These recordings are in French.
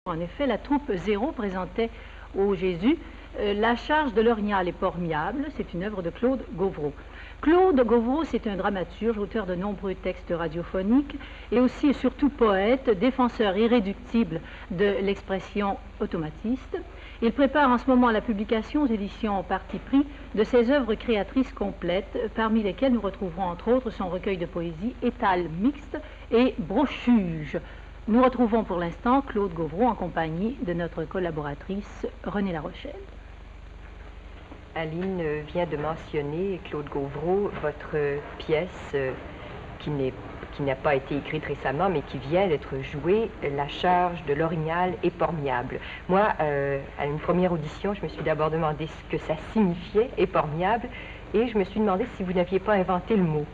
En effet, la troupe Zéro présentait au Jésus La charge de l'orignal et Pormiable. C'est une œuvre de Claude Gauvreau. Claude Gauvreau, c'est un dramaturge, auteur de nombreux textes radiophoniques et aussi et surtout poète, défenseur irréductible de l'expression automatiste. Il prépare en ce moment la publication aux éditions Parti pris de ses œuvres créatrices complètes, parmi lesquelles nous retrouverons entre autres son recueil de poésie Étal mixte et Brochuge. Nous retrouvons pour l'instant Claude Gauvreau en compagnie de notre collaboratrice Renée La Rochelle. Aline vient de mentionner, Claude Gauvreau, votre pièce qui n'a pas été écrite récemment, mais qui vient d'être jouée, La charge de l'orignal et Pormiable. Moi, à une première audition, je me suis d'abord demandé ce que ça signifiait, épormiable, et je me suis demandé si vous n'aviez pas inventé le mot.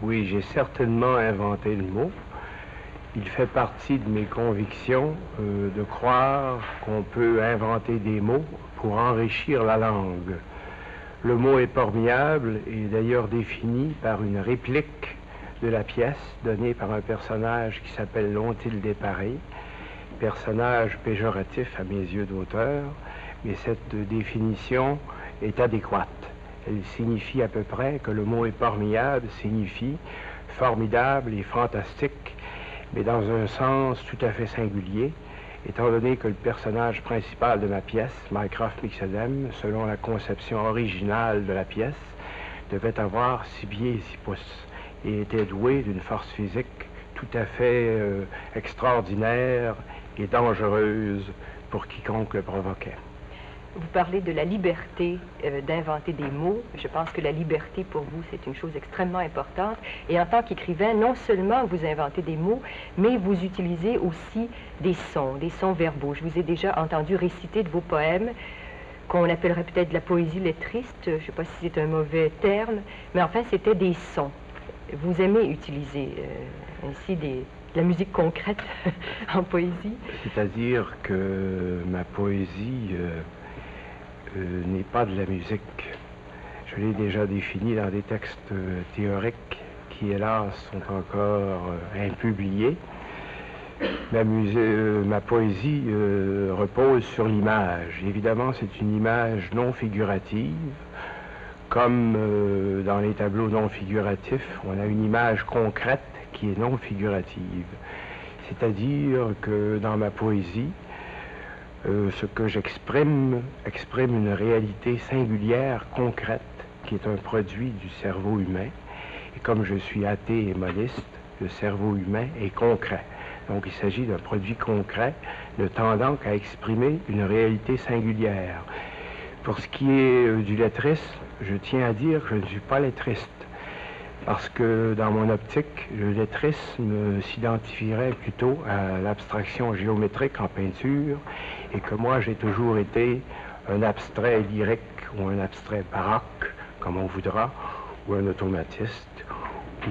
Oui, j'ai certainement inventé le mot. Il fait partie de mes convictions de croire qu'on peut inventer des mots pour enrichir la langue. Le mot épormiable est d'ailleurs défini par une réplique de la pièce donnée par un personnage qui s'appelle L'ont-ils déparé, personnage péjoratif à mes yeux d'auteur, mais cette définition est adéquate. Elle signifie à peu près que le mot épormiable signifie formidable et fantastique, mais dans un sens tout à fait singulier, étant donné que le personnage principal de ma pièce, Mycroft Mixedem, selon la conception originale de la pièce, devait avoir 6 pieds et 6 pouces, et était doué d'une force physique tout à fait extraordinaire et dangereuse pour quiconque le provoquait. Vous parlez de la liberté d'inventer des mots. Je pense que la liberté, pour vous, c'est une chose extrêmement importante. Et en tant qu'écrivain, non seulement vous inventez des mots, mais vous utilisez aussi des sons verbaux. Je vous ai déjà entendu réciter de vos poèmes, qu'on appellerait peut-être de la poésie lettriste. Je ne sais pas si c'est un mauvais terme, mais enfin, c'était des sons. Vous aimez utiliser ainsi de la musique concrète en poésie? C'est-à-dire que ma poésie n'est pas de la musique. Je l'ai déjà défini dans des textes théoriques qui, hélas, sont encore impubliés. Ma poésie repose sur l'image. Évidemment, c'est une image non figurative. Comme dans les tableaux non figuratifs, on a une image concrète qui est non figurative. C'est-à-dire que dans ma poésie, ce que j'exprime exprime une réalité singulière, concrète, qui est un produit du cerveau humain. Et comme je suis athée et modiste, le cerveau humain est concret. Donc il s'agit d'un produit concret ne tendant qu'à exprimer une réalité singulière. Pour ce qui est du lettrisme, je tiens à dire que je ne suis pas lettriste. Parce que dans mon optique, le lettrisme s'identifierait plutôt à l'abstraction géométrique en peinture et que moi j'ai toujours été un abstrait lyrique ou un abstrait baroque, comme on voudra, ou un automatiste,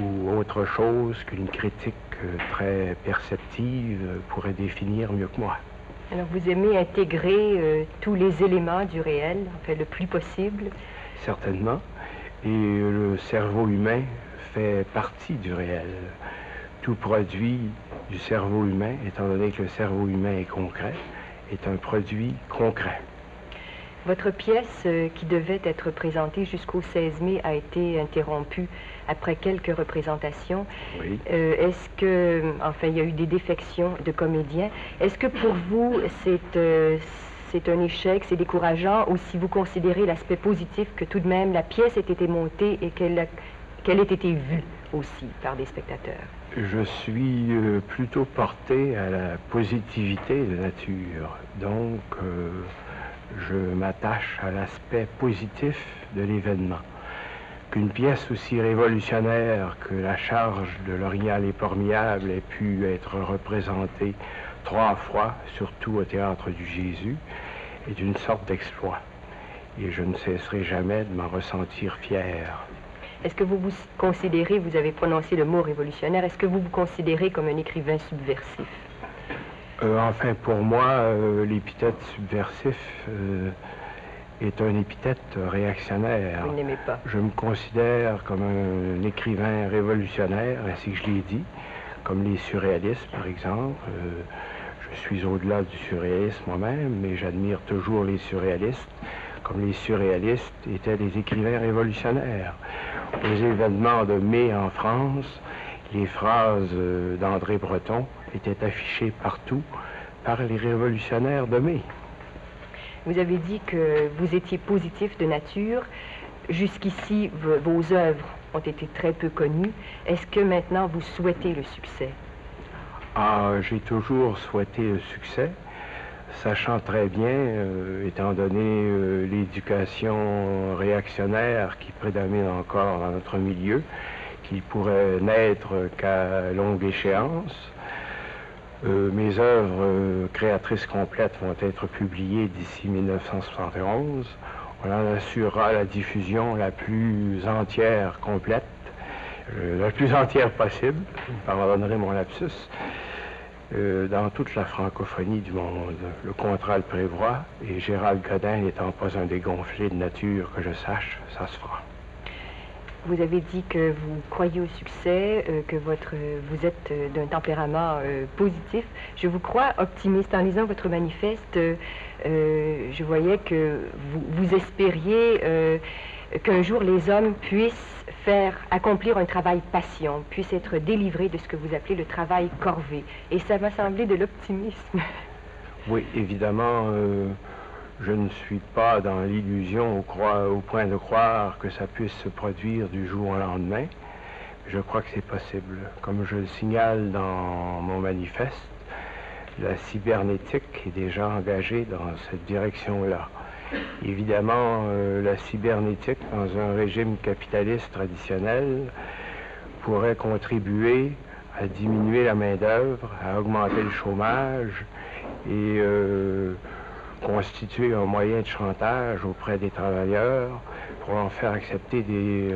ou autre chose qu'une critique très perceptive pourrait définir mieux que moi. Alors vous aimez intégrer tous les éléments du réel, enfin le plus possible? Certainement. Et le cerveau humain fait partie du réel. Tout produit du cerveau humain, étant donné que le cerveau humain est concret, est un produit concret. Votre pièce, qui devait être présentée jusqu'au 16 mai, a été interrompue après quelques représentations. Oui. Est-ce que, enfin, il y a eu des défections de comédiens. Est-ce que pour vous, c'est un échec, c'est décourageant, ou si vous considérez l'aspect positif que tout de même la pièce ait été montée et qu'elle ait été vue aussi par des spectateurs? Je suis plutôt porté à la positivité de nature. Donc, je m'attache à l'aspect positif de l'événement. Qu'une pièce aussi révolutionnaire que La charge de l'orignal et Pormiable ait pu être représentée 3 fois, surtout au Théâtre du Jésus, est une sorte d'exploit. Et je ne cesserai jamais de m'en ressentir fier. Est-ce que vous vous considérez, vous avez prononcé le mot révolutionnaire, est-ce que vous vous considérez comme un écrivain subversif? Enfin, pour moi, l'épithète subversif est un épithète réactionnaire. Vous ne l'aimez pas? Je me considère comme un écrivain révolutionnaire, ainsi que je l'ai dit, comme les surréalistes, par exemple. Je Je suis au-delà du surréalisme moi-même, mais j'admire toujours les surréalistes, comme les surréalistes étaient des écrivains révolutionnaires. Aux événements de mai en France, les phrases d'André Breton étaient affichées partout par les révolutionnaires de mai. Vous avez dit que vous étiez positif de nature. Jusqu'ici, vos œuvres ont été très peu connues. Est-ce que maintenant vous souhaitez le succès? Ah, j'ai toujours souhaité le succès, sachant très bien, étant donné l'éducation réactionnaire qui prédomine encore dans notre milieu, qu'il pourrait n'être qu'à longue échéance. Mes œuvres créatrices complètes vont être publiées d'ici 1971. On en assurera la diffusion la plus entière, complète, la plus entière possible, pardonnerez mon lapsus, dans toute la francophonie du monde. Le contrat le prévoit, et Gérald Godin n'étant pas un dégonflé de nature que je sache, ça se fera. Vous avez dit que vous croyez au succès, que vous êtes d'un tempérament positif. Je vous crois optimiste. En lisant votre manifeste, je voyais que vous espériez qu'un jour les hommes puissent accomplir un travail passion, puissent être délivrés de ce que vous appelez le travail corvée. Et ça m'a semblé de l'optimisme. Oui, évidemment, je ne suis pas dans l'illusion au point de croire que ça puisse se produire du jour au lendemain. Je crois que c'est possible. Comme je le signale dans mon manifeste, la cybernétique est déjà engagée dans cette direction-là. Évidemment, la cybernétique, dans un régime capitaliste traditionnel, pourrait contribuer à diminuer la main-d'œuvre, à augmenter le chômage et constituer un moyen de chantage auprès des travailleurs pour en faire accepter des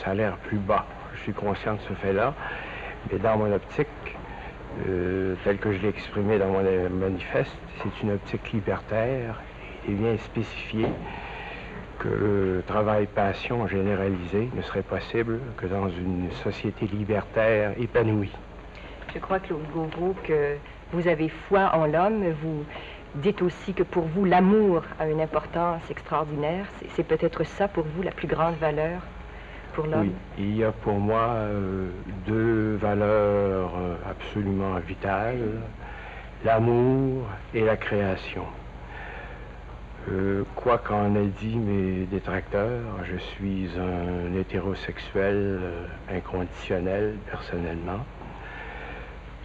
salaires plus bas. Je suis conscient de ce fait-là, mais dans mon optique, telle que je l'ai exprimée dans mon manifeste, c'est une optique libertaire. Il est bien spécifié que le travail-passion généralisé ne serait possible que dans une société libertaire épanouie. Je crois, Claude Gauvreau, que vous avez foi en l'homme. Vous dites aussi que pour vous, l'amour a une importance extraordinaire. C'est peut-être ça pour vous la plus grande valeur pour l'homme? Oui, il y a pour moi deux valeurs absolument vitales, l'amour et la création. Quoi qu'en aient dit mes détracteurs, je suis un hétérosexuel inconditionnel personnellement.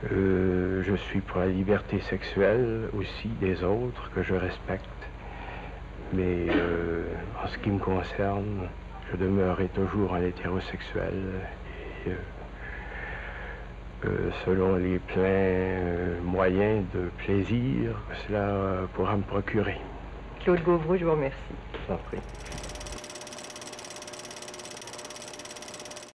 Je suis pour la liberté sexuelle aussi des autres que je respecte. Mais en ce qui me concerne, je demeurerai toujours un hétérosexuel. Et, selon les pleins moyens de plaisir que cela pourra me procurer. Claude Gauvreau, je vous remercie. Je vous en prie.